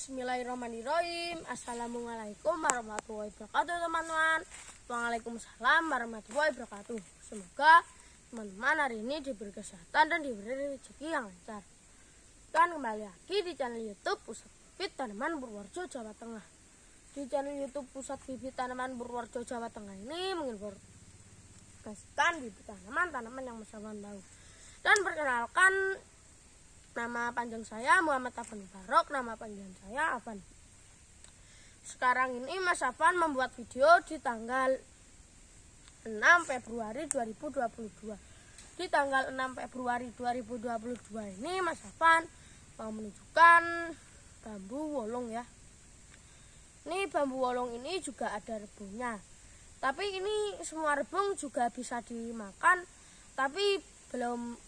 Bismillahirrahmanirrahim. Assalamualaikum warahmatullahi wabarakatuh teman-teman. Waalaikumsalam warahmatullahi wabarakatuh. Semoga teman-teman hari ini diberi kesehatan dan diberi rezeki yang lancar. Dan kembali lagi di channel YouTube Pusat Bibit Tanaman Purworejo Jawa Tengah. Di channel YouTube Pusat Bibit Tanaman Purworejo Jawa Tengah ini menginformasikan bibit tanaman yang masyarakat tahu. Dan perkenalkan, nama panjang saya Muhammad Afan Barok, nama panggilan saya Afan. Sekarang ini Mas Afan membuat video di tanggal 6 Februari 2022. Di tanggal 6 Februari 2022 ini Mas Afan mau menunjukkan bambu wolong ya. Ini bambu wolong ini juga ada rebungnya. Tapi ini semua rebung juga bisa dimakan, tapi belum,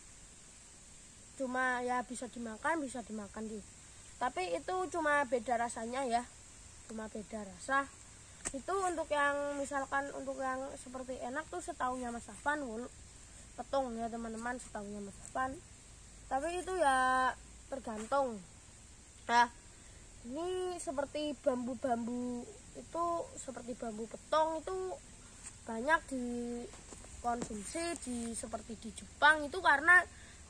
cuma ya bisa dimakan sih. Tapi itu cuma beda rasanya ya, cuma beda rasa. Itu untuk yang misalkan untuk yang seperti enak tuh setahunya Mas Afan petung ya teman-teman, setahunya Mas Afan. Tapi itu ya tergantung. Nah, ini seperti bambu-bambu itu, seperti bambu petong itu banyak dikonsumsi seperti di Jepang itu karena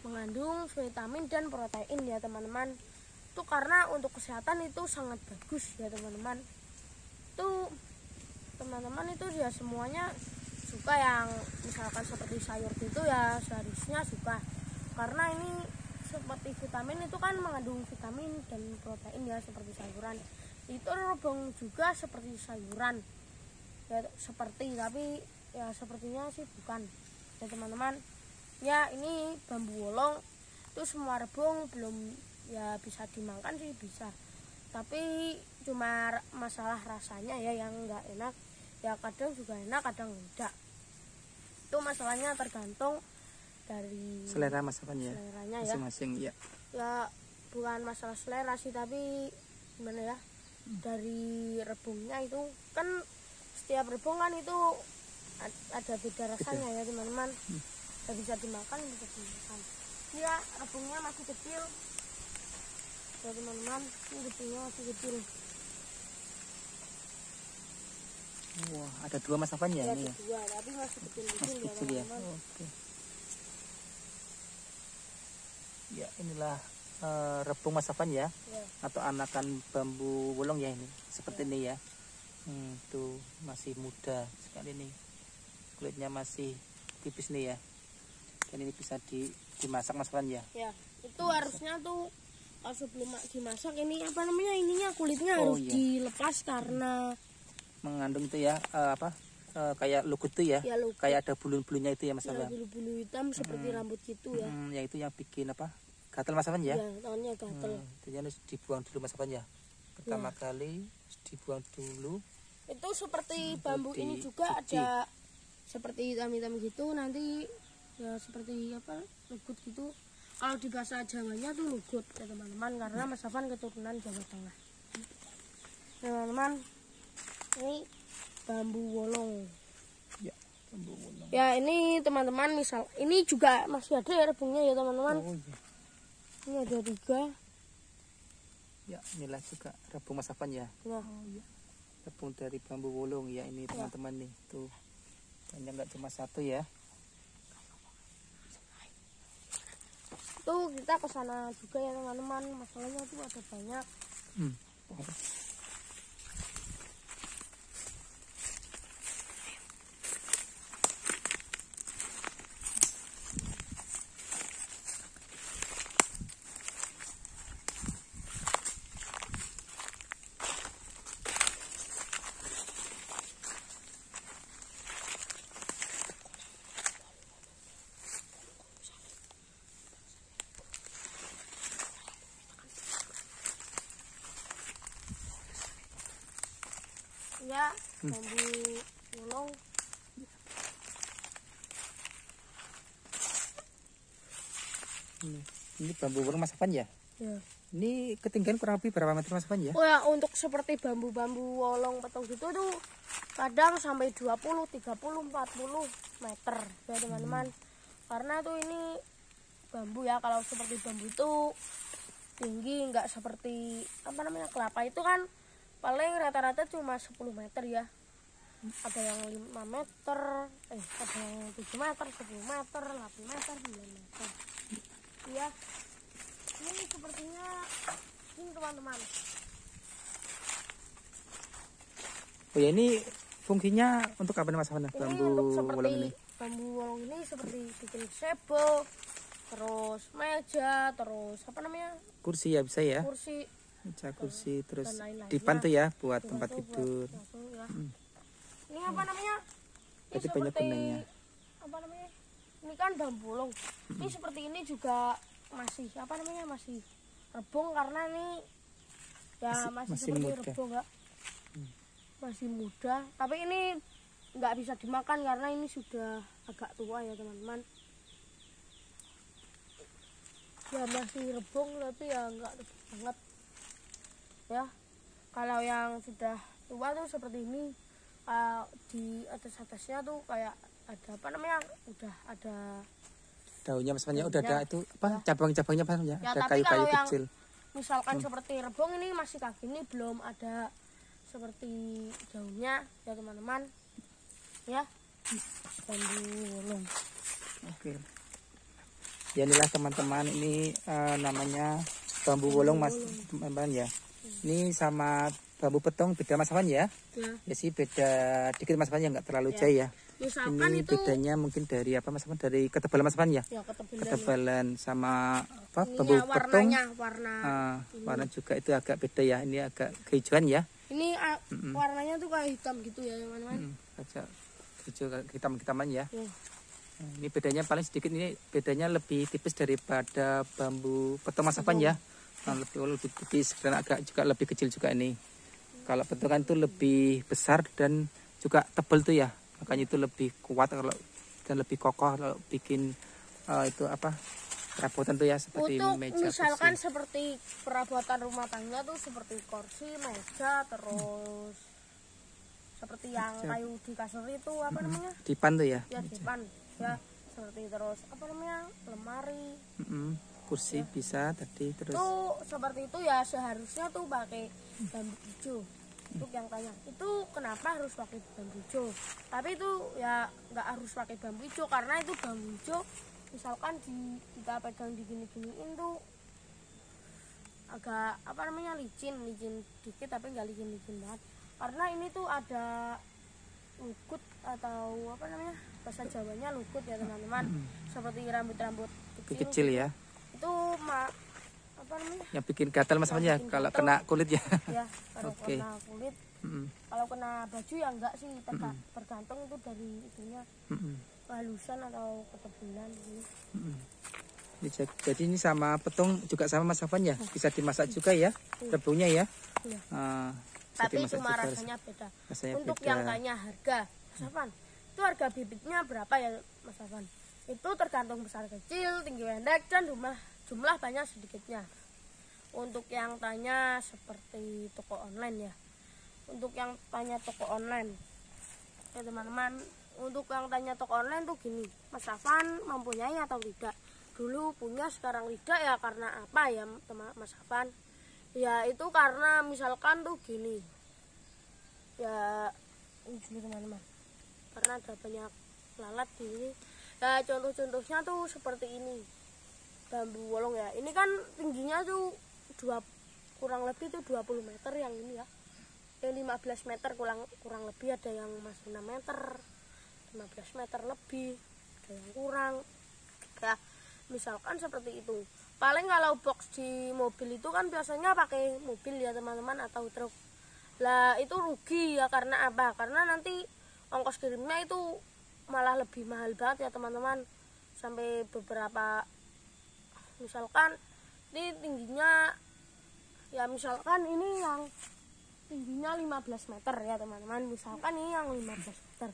mengandung vitamin dan protein ya teman-teman. Itu karena untuk kesehatan itu sangat bagus ya teman-teman. Itu teman-teman itu ya semuanya suka yang misalkan seperti sayur gitu ya, seharusnya suka. Karena ini seperti vitamin itu kan mengandung vitamin dan protein ya seperti sayuran. Itu rebung juga seperti sayuran. Ya seperti, tapi ya sepertinya sih bukan ya teman-teman. Ya ini bambu wolong itu semua rebung belum ya bisa dimakan sih bisa, tapi cuma masalah rasanya ya yang enggak enak ya, kadang juga enak kadang enggak. Itu masalahnya tergantung dari selera Mas Afan ya, seleranya masing-masing ya. Ya bukan masalah selera sih, tapi gimana ya, dari rebungnya itu kan setiap rebung kan itu ada beda rasanya ya teman-teman. Gak bisa dimakan, bisa dimakan. Ya rebungnya masih kecil ya teman-teman, ini rebungnya masih kecil. Wah, ada dua Mas Afan ya, ini ya? Dua, tapi masih kecil-kecil ya teman-teman. Oke. Ya inilah rebung Mas Afan ya, atau anakan bambu wolong ya, ini seperti ini ya. Tuh masih muda sekali nih, kulitnya masih tipis nih ya. Dan ini bisa dimasak Mas Afan ya? Ya, itu harusnya tuh sebelum dimasak ini apa namanya, ininya kulitnya harus dilepas karena mengandung itu ya kayak lugut tuh ya, kayak ada bulu-bulunya itu ya Mas Afan. Bulu-bulu hitam seperti rambut gitu ya. Ya itu yang bikin apa? Gatal Mas Afan ya? Ya, tangannya gatal. Itu harus dibuang dulu Mas Afan ya. Pertama kali dibuang dulu. Itu seperti bambu ini juga ada seperti hitam-hitam gitu, nanti ya seperti apa, lugut gitu. Kalau di bahasa Jawanya tuh lugut ya teman-teman, karena Mas Afan keturunan Jawa Tengah. Teman-teman, ini bambu wolong. Ya, bambu wolong. Ya ini teman-teman, misal ini juga masih ada ya rebungnya ya teman-teman. Ini ada 3. Ya, inilah juga rebung Mas Afan ya. Rebung dari bambu wolong ya ini teman-teman nih. Tuh banyak, nggak cuma satu ya. Tuh kita ke sana juga ya teman-teman, masalahnya tuh ada banyak. Ya, bambu wolong. Ini bambu wolong Mas Afan ya? Ya. Ini ketinggian kurang lebih berapa meter Mas Afan ya? Oh ya, untuk seperti bambu-bambu wolong petong gitu tuh kadang sampai 20, 30, 40 meter ya teman-teman. Karena tuh ini bambu ya, kalau seperti bambu itu tinggi, nggak seperti apa namanya kelapa itu kan paling rata-rata cuma 10 meter ya. Ada yang 5 meter, ada yang 7 meter, 10 meter, 8 meter, 9 meter. Ya, ini sepertinya ini teman-teman. Oh ya, ini fungsinya untuk apa nih Mas Afan? Ini Bambu untuk seperti wolong ini. bambu wolong ini seperti bikin sebo, terus meja, terus apa namanya? Kursi ya bisa ya. Kursi, Meja, kursi, terus dan lain-lainnya. dipan tuh ya buat Dipan tempat tuh buat tidur. langsung ya. Ini apa namanya? Ini Berarti banyak seperti gunanya. apa namanya? Ini kan bambu wolong. Ini seperti ini juga masih apa namanya? Masih rebung karena ini ya masih masih seperti muda. rebung enggak? Masih muda, tapi ini nggak bisa dimakan karena ini sudah agak tua ya teman-teman. Ya masih rebung tapi ya nggak rebung banget ya. Kalau yang sudah tua tuh seperti ini, di atasnya tuh kayak ada apa namanya, udah ada Daunnya Mas Afan ya udah ada daunnya. itu apa cabang-cabangnya Mas Afan ya. Ya, Ada tapi kayu-kayu kalau yang kecil. misalkan seperti rebung ini masih kaki ini belum ada seperti daunnya ya teman-teman ya. Bambu wolong. Oke. Ya inilah teman-teman, ini namanya bambu wolong Mas teman-teman ya. Ini sama bambu petong beda Mas Afan ya. Ya, Ya sih beda dikit Mas Afan ya, nggak terlalu Ya. jauh ya. misalkan Ini itu bedanya mungkin dari apa Mas Afan? Dari ketebalan Mas Afan ya. ya ketebalan Ketebalan sama apa ininya, bambu petong. warnanya warna Warna juga itu agak beda ya. Ini agak kehijauan ya. ini warnanya tuh kayak hitam gitu ya teman-teman. Agak hijau hitam-hitaman ya. Ya. Nah, ini bedanya paling sedikit, ini bedanya lebih tipis daripada bambu petong Mas Afan ya. Nah, lebih tipis dan agak juga lebih kecil juga ini. Kalau petongan itu lebih besar dan juga tebal tuh ya. Makanya itu lebih kuat kalau dan lebih kokoh kalau bikin itu apa? Perabotan tuh ya seperti Untuk meja, misalkan kursi. seperti perabotan rumah tangga tuh seperti kursi, meja, terus seperti yang Meja. kayu di kasur itu apa namanya? Dipan tuh ya. Ya dipan ya, seperti terus apa namanya? Lemari. Kursi bisa tadi terus. Tuh seperti itu ya, seharusnya tuh pakai bambu hijau. Untuk yang tanya itu kenapa harus pakai bambu hijau, tapi itu ya nggak harus pakai bambu hijau karena itu bambu hijau misalkan kita pegang digini-giniin tuh agak apa namanya licin dikit tapi nggak licin banget karena ini tuh ada lugut atau apa namanya bahasa Jawanya lugut ya teman-teman, seperti rambut-rambut Kecil ya. itu apa namanya Yang bikin gatal Mas Afan ya bikin kalau gatal. kena kulit ya. ya kalau Oke. kena kulit. Mm-mm. Kalau kena baju ya enggak sih, tergantung itu dari itunya Mm-mm. kehalusan atau ketebalan gitu. Mm-mm. Jadi ini sama petong juga sama Mas Afan ya, bisa dimasak juga ya rebungnya ya. Iya. Bisa Tapi dimasak cuma juga. rasanya beda. Rasanya Untuk beda. yang tanya harga, Mas Afan, itu harga bibitnya berapa ya Mas Afan? Itu tergantung besar kecil, tinggi pendek, dan jumlah banyak sedikitnya. Untuk yang tanya seperti toko online ya. Untuk yang tanya toko online ya teman-teman, untuk yang tanya toko online tuh gini, Mas Afan mempunyai atau tidak? Dulu punya sekarang tidak ya, karena apa ya Mas Afan? Ya itu karena misalkan tuh gini ya, ini teman-teman, karena ada banyak lalat di sini ya. Contoh-contohnya tuh seperti ini, bambu wolong ya, ini kan tingginya tuh kurang lebih tuh 20 meter yang ini ya, yang 15 meter kurang lebih, ada yang masih 6 meter, 15 meter lebih, ada yang kurang ya. Misalkan seperti itu. Paling kalau box di mobil itu kan biasanya pakai mobil ya teman-teman, atau truk. Lah itu rugi ya, karena apa? Karena nanti ongkos kirimnya itu malah lebih mahal banget ya teman-teman. Sampai beberapa, misalkan ini tingginya ya, misalkan ini yang tingginya 15 meter ya teman-teman, misalkan ini yang 15 meter.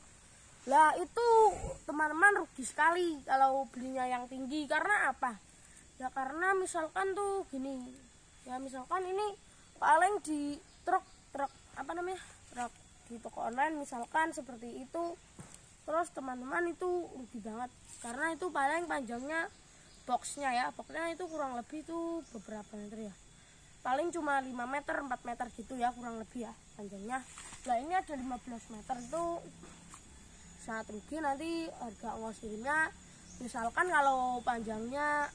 Lah itu teman-teman rugi sekali kalau belinya yang tinggi. Karena apa? Ya karena misalkan tuh gini ya, misalkan ini paling di truk apa namanya, truk di toko online misalkan seperti itu, terus teman-teman itu rugi banget karena itu paling panjangnya boxnya ya, boxnya itu kurang lebih tuh beberapa meter ya, paling cuma 5 meter 4 meter gitu ya kurang lebih ya panjangnya. Nah ini ada 15 meter itu sangat rugi nanti harga ongkos kirimnya. Misalkan kalau panjangnya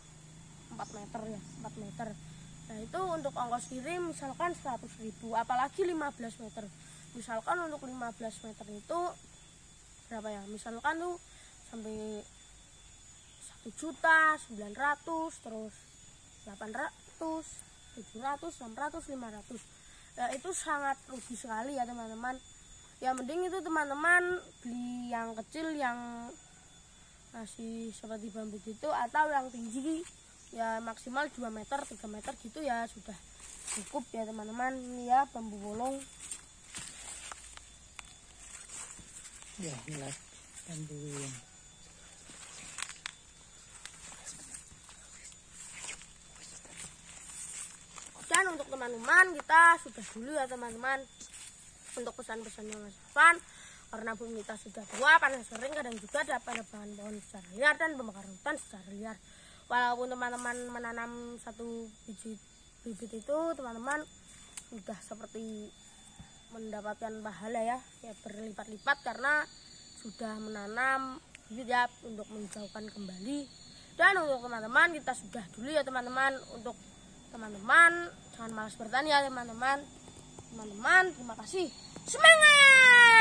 4 meter ya, 4 meter, nah itu untuk ongkos kirim misalkan 100.000, apalagi 15 meter. Misalkan untuk 15 meter itu berapa ya, misalkan tuh sampai 1.900.000, terus 800, 700, 600, 500. Ya itu sangat rugi sekali ya teman-teman. Ya mending itu teman-teman beli yang kecil yang masih seperti bambu gitu, atau yang tinggi ya maksimal 2 meter 3 meter gitu ya sudah cukup ya teman-teman. Ini ya bambu bolong ya, inilah bambu. dan untuk teman-teman kita sudah dulu ya teman-teman untuk pesan-pesannya Mas Afan. Karena bumi kita sudah tua, panas sering, kadang juga ada penebangan pohon secara liar dan pembakaran hutan secara liar. Walaupun teman-teman menanam satu bibit itu, teman-teman sudah seperti mendapatkan pahala ya berlipat-lipat karena sudah menanam bibit ya untuk menjauhkan kembali. Dan untuk teman-teman kita sudah dulu ya teman-teman. Untuk teman-teman jangan malas bertani ya teman-teman. Teman-teman terima kasih, semangat.